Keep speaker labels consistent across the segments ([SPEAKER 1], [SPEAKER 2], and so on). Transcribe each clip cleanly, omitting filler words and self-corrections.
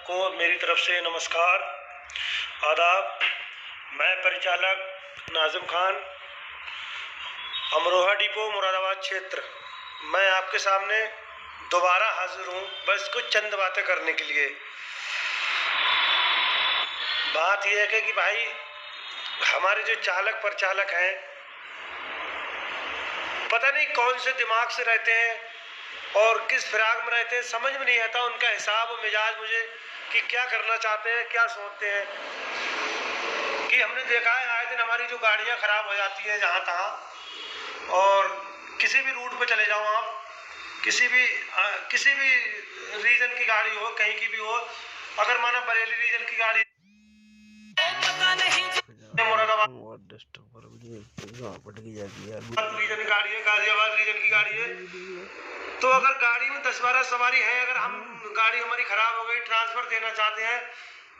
[SPEAKER 1] सबको मेरी तरफ से नमस्कार, आदाब। मैं परिचालक नाजिम खान, अमरोहा डिपो, मुरादाबाद क्षेत्र। मैं आपके सामने दोबारा हाजिर हूँ, बस कुछ चंद बातें करने के लिए। बात यह है कि भाई हमारे जो चालक परिचालक हैं, पता नहीं कौन से दिमाग से रहते हैं और किस फिराक में रहते हैं, समझ में नहीं आता उनका हिसाब और मिजाज मुझे कि क्या करना चाहते हैं, क्या सोचते हैं। कि हमने देखा है आए दिन हमारी जो गाड़ियां खराब हो जाती हैं जहाँ तहाँ, और किसी भी रूट पे चले जाओ आप, किसी भी रीजन की गाड़ी हो, कहीं की भी हो, अगर माना बरेली रीजन की गाड़ी, मुरादाबाद रीजन की गाड़ी है, गाजियाबाद रीजन की गाड़ी है, तो अगर गाड़ी में 10-12 सवारी है, अगर हम गाड़ी हमारी खराब हो गई, ट्रांसफर देना चाहते हैं,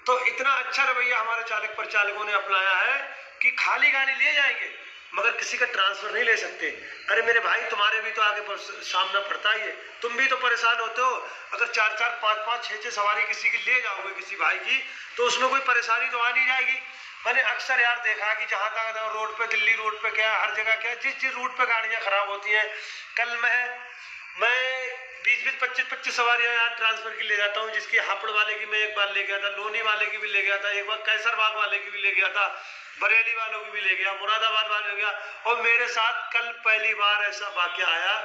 [SPEAKER 1] तो इतना अच्छा रवैया हमारे चालक परिचालकों ने अपनाया है कि खाली गाड़ी ले जाएंगे मगर किसी का ट्रांसफर नहीं ले सकते। अरे मेरे भाई, तुम्हारे भी तो आगे सामना पड़ता ही है, तुम भी तो परेशान होते हो। अगर 4-4, 5-5, 6-6 सवारी किसी की ले जाओगे, किसी भाई की, तो उसमें कोई परेशानी तो आ नहीं जाएगी। मैंने अक्सर यार देखा कि जहाँ तक रोड पे, दिल्ली रोड पे क्या, हर जगह क्या, जिस जिस रूट पे गाड़ियाँ खराब होती हैं, कल मैं 20-20, 25-25 सवारियां यहाँ ट्रांसफर की ले जाता हूँ। जिसकी हापड़ वाले की मैं एक बार ले गया था, लोनी वाले की भी ले गया था, एक बार कैसरबाग वाले की भी ले गया था, बरेली वालों की भी ले गया, मुरादाबाद वाले हो गया। और मेरे साथ कल पहली बार ऐसा वाकया आया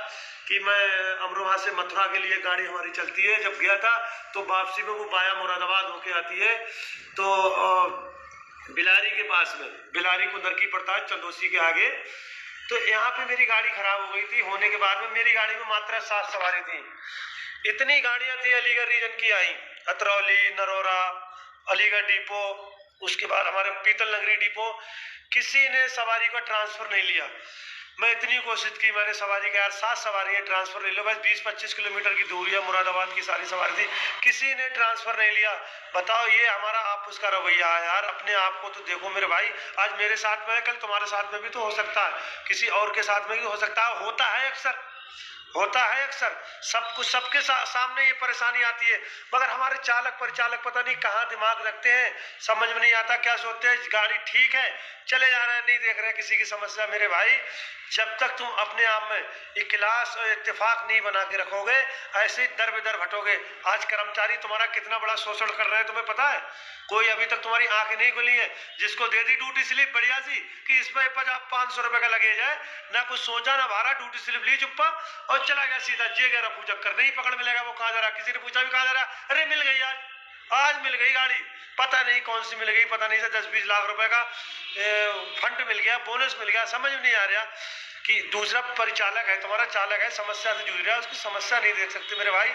[SPEAKER 1] कि मैं अमरोहा से मथुरा के लिए गाड़ी हमारी चलती है, जब गया था तो वापसी में वो बाया मुरादाबाद होके आती है, तो बिलारी के पास में, बिलारी को दरकी पड़ता है चंदोसी के आगे, तो यहाँ पे मेरी गाड़ी खराब हो गई थी। होने के बाद में मेरी गाड़ी में मात्र 7 सवारी थी। इतनी गाड़ियां थी अलीगढ़ रीजन की आई, अतरौली, नरोरा, अलीगढ़ डिपो, उसके बाद हमारे पीतल नगरी डिपो, किसी ने सवारी का ट्रांसफर नहीं लिया। मैं इतनी कोशिश की, मैंने सवारी का यार 7 सवारी है, ट्रांसफर ले लो, बस 20-25 किलोमीटर की दूरी है, मुरादाबाद की सारी सवारी थी, किसी ने ट्रांसफर नहीं लिया। बताओ, ये हमारा आप उसका रवैया है यार। अपने आप को तो देखो मेरे भाई, आज मेरे साथ में है, कल तुम्हारे साथ में भी तो हो सकता है, किसी और के साथ में भी हो सकता है, होता है अक्सर, होता है अक्सर। सब कुछ सबके सामने ये परेशानी आती है, मगर हमारे चालक परिचालक पता नहीं कहाँ दिमाग रखते हैं, समझ में नहीं आता क्या सोचते हैं। गाड़ी ठीक है, चले जा रहे हैं, नहीं देख रहे हैं किसी की समस्या। मेरे भाई, जब तक तुम अपने आप में इखलास और इत्तेफाक नहीं बना के रखोगे, ऐसे ही दर बेदर भटोगे। आज कर्मचारी तुम्हारा कितना बड़ा शोषण कर रहे हैं, तुम्हें पता है? कोई अभी तक तुम्हारी आंखें नहीं खुली है, जिसको दे दी ड्यूटी स्लिप बढ़िया सी कि इसमें 500 रुपए का लगे जाए, ना कुछ सोचा ना भारा, ड्यूटी स्लिप ली चुप्पा और चला गया सीधा। जे गया रफू चक्कर, नहीं पकड़ मिलेगा वो कहाँ जा रहा, किसी ने पूछा भी कहाँ जा रहा, अरे मिल गई आज मिल गई गाड़ी, पता नहीं कौन सी मिल गई, पता नहीं से 10-20 लाख रुपए का फंड मिल गया, बोनस मिल गया, समझ में नहीं आ रहा कि दूसरा परिचालक है, तुम्हारा चालक है, समस्या से जूझ रहा है, उसकी समस्या नहीं देख सकते मेरे भाई।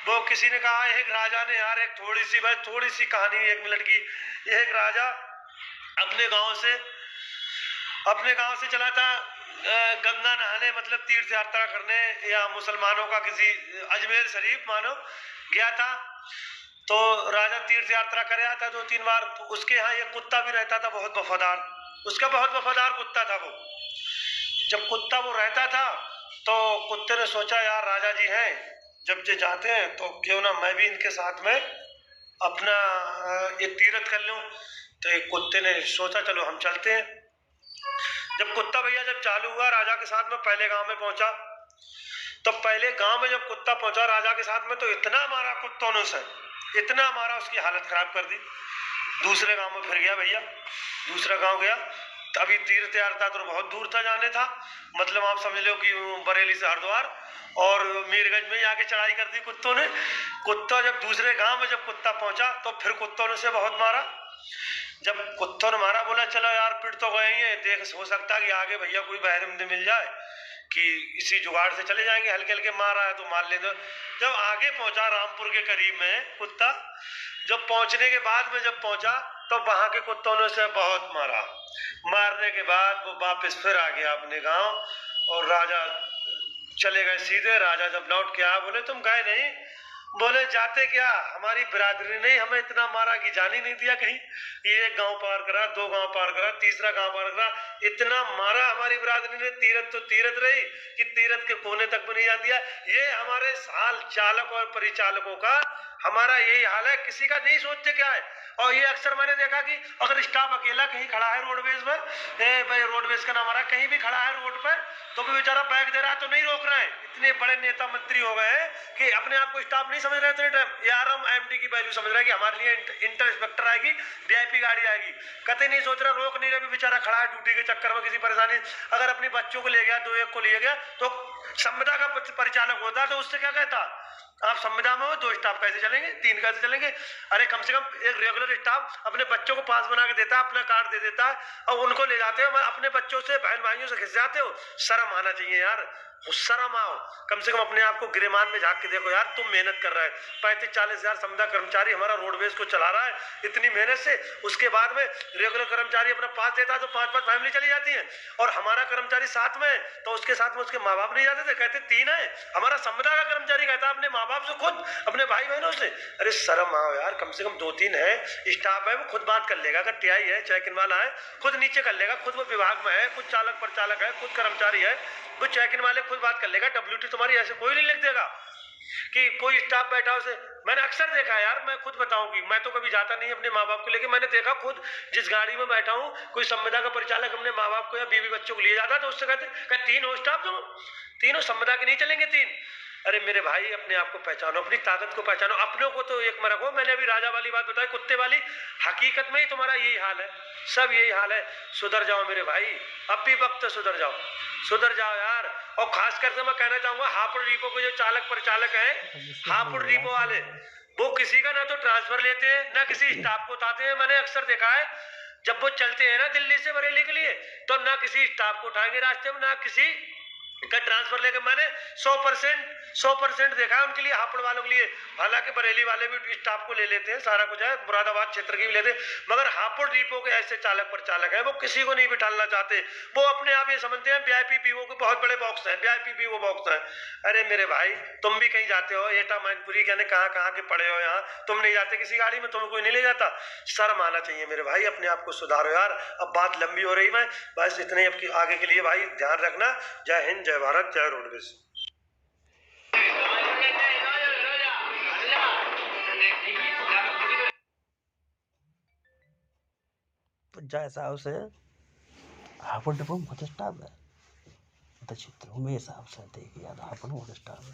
[SPEAKER 1] वो किसी ने कहा, एक राजा ने यार, एक थोड़ी सी कहानी 1 मिनट की। एक राजा अपने गांव से चला था गंगा नहाने, मतलब तीर्थ यात्रा करने, या मुसलमानों का किसी अजमेर शरीफ मानो गया था। तो राजा तीर्थ यात्रा कर आया था 2-3 बार। तो उसके यहाँ एक कुत्ता भी रहता था, बहुत वफादार, उसका बहुत वफादार कुत्ता था वो। जब कुत्ता वो रहता था तो कुत्ते ने सोचा, यार राजा जी हैं, जब ये जाते हैं तो क्यों ना मैं भी इनके साथ में अपना एक तीर्थ कर लूं। तो एक कुत्ते ने सोचा, चलो हम चलते हैं। जब कुत्ता भैया जब चालू हुआ राजा के साथ में, पहले गांव में पहुंचा, तो पहले गांव में जब कुत्ता पहुंचा राजा के साथ में, तो इतना मारा कुत्तों ने उसे, इतना मारा, उसकी हालत खराब कर दी। दूसरे गांव में फिर गया भैया, दूसरा गांव गया, तो अभी तीर्थ यात्रा तो बहुत दूर था जाने था, मतलब आप समझ लो कि बरेली से हरिद्वार और मीरगंज में आके चढ़ाई कर दी कुत्तों ने। कुत्ता जब दूसरे गांव में जब कुत्ता पहुंचा, तो फिर कुत्तों ने उसे बहुत मारा। जब कुत्तों ने मारा, बोला चलो यार पिट तो गए हैं, देख हो सकता है कि आगे भैया कोई बहरमदी मिल जाए कि इसी जुगाड़ से चले जाएंगे, हल्के हल्के मारा है तो मार ले दो। जब आगे पहुंचा रामपुर के करीब में कुत्ता, जब पहुंचने के बाद में जब पहुंचा, तो वहां के कुत्तों ने उसे बहुत मारा। मारने के बाद वो वापस फिर आ गया अपने गांव, और राजा चले गए सीधे। राजा जब लौट के आया, बोले तुम गए नहीं? बोले जाते क्या, हमारी बिरादरी ने हमें इतना मारा कि जान ही नहीं दिया कहीं। ये 1 गांव पार करा, 2 गांव पार करा, तीसरा गांव पार करा, इतना मारा हमारी बिरादरी ने, तीरथ तो तीरथ रही कि तीरथ के कोने तक भी नहीं जान दिया। ये हमारे साल चालक और परिचालकों का हमारा यही हाल है, किसी का नहीं सोचते क्या है। और ये अक्सर मैंने देखा कि अगर स्टाफ अकेला कहीं खड़ा है रोडवेज में, भाई रोडवेज का नाम आ रहा है, कहीं भी खड़ा है रोड पर, तो भी बेचारा बैग दे रहा है तो नहीं रोक रहा है। इतने बड़े नेता मंत्री हो गए हैं कि अपने आप को स्टाफ नहीं समझ रहे इतने टाइम। यार हम एमडी की वैल्यू समझ रहे हैं कि हमारे लिए इंटर इंस्पेक्टर आएगी, वीआईपी गाड़ी आएगी, कतई नहीं सोच रहा, रोक नहीं रहा, बेचारा खड़ा है ड्यूटी के चक्कर में, किसी परेशानी। अगर अपने बच्चों को ले गया, 2-1 को ले गया, तो संविदा का परिचालक होता तो उससे क्या कहता, आप संविदा में हो, 2 स्टाफ कैसे चलेंगे, 3 कैसे चलेंगे। अरे कम से कम एक रेगुलर स्टाफ अपने बच्चों को पास बना के देता है, अपना कार्ड दे देता है, और उनको ले जाते हो, अपने बच्चों से, बहन भाइयों से खिस जाते हो। शर्म आना चाहिए यार, शर्म आओ, कम से कम अपने आप को गिरेमान में झांक के देखो यार। तुम मेहनत कर रहा है, 35-40 हजार संविदा कर्मचारी हमारा रोडवेज को चला रहा है इतनी मेहनत से, उसके बाद में रेगुलर कर्मचारी अपना पास देता है तो 5-5 फैमिली चली जाती है, और हमारा कर्मचारी साथ में है तो उसके साथ में उसके माँ बाप नहीं जाते थे, कहते 3 है। हमारा संविदा का कर्मचारी कहता है अपने माँ बाप से, खुद अपने भाई बहनों से। अरे शर्म आओ यार, कम से कम 2-3 है स्टाफ है, वो खुद बात कर लेगा। अगर टीआई है, चेक इन वाला है, खुद नीचे कर लेगा, खुद वो विभाग में है, खुद चालक परिचालक है, खुद कर्मचारी है, वो चेक इन वाले खुद बात कर लेगा। डब्ल्यूटी तुम्हारी ऐसे कोई नहीं लिख देगा कि कोई स्टाफ बैठा उसे। मैंने अक्सर देखा यार, मैं खुद बताऊंगी, मैं तो कभी जाता नहीं अपने माँ बाप को लेके, मैंने देखा खुद जिस गाड़ी में बैठा हूँ, कोई संविदा का परिचालक अपने माँ बाप को या बीवी बच्चों को ले जाता तो उससे कहते 3 हो स्टाफ, तुम तीनों संविदा के नहीं चलेंगे 3। अरे मेरे भाई, अपने आप को पहचानो, अपनी ताकत को पहचानो, अपनों को तो एक में रखो। मैंने अभी राजा वाली बात बताई, कुत्ते वाली, हकीकत में ही तुम्हारा यही हाल है, सब यही हाल है। सुधर जाओ मेरे भाई, अब भी वक्त सुधर जाओ, सुधर जाओ यार। और खास करके मैं कहना चाहूंगा, हापुड़ डिपो के जो चालक परिचालक है, हापुड़ डिपो वाले, वो किसी का ना तो ट्रांसफर लेते हैं, ना किसी स्टाफ को उठाते हैं। मैंने अक्सर देखा है, जब वो चलते हैं ना दिल्ली से बरेली के लिए, तो ना किसी स्टाफ को उठाएंगे रास्ते में, ना किसी का ट्रांसफर लेके। मैंने 100% देखा है उनके लिए, हापुड़ वालों के लिए। हालांकि बरेली वाले भी स्टाफ को ले लेते हैं, सारा कुछ है, मुरादाबाद क्षेत्र की भी लेते हैं, मगर हापुड़ डिपो के ऐसे चालक परिचालक है, वो किसी को नहीं बिठाना चाहते। वो अपने आप ये समझते हैं वीआईपी वीवो के बहुत बड़े बॉक्स है, वीआईपी वीवो बॉक्स है। अरे मेरे भाई, तुम भी कहीं जाते हो, एटा मैनपुरी कहने कहाँ के पड़े हो, यहाँ तुम नहीं जाते किसी गाड़ी में, तुम्हें कोई नहीं ले जाता। शर्म आना चाहिए मेरे भाई, अपने आप को सुधारो यार। अब बात लंबी हो रही, मैं बस इतने ही अब आगे के लिए भाई ध्यान रखना। जय हिंद, जय भारत, जय रोडवेज।
[SPEAKER 2] तो जैसा उसे हापुड़ डिपो में स्टाफ है, तो क्षेत्र में हिसाब से देखिए यार, हापुड़ में स्टाफ है।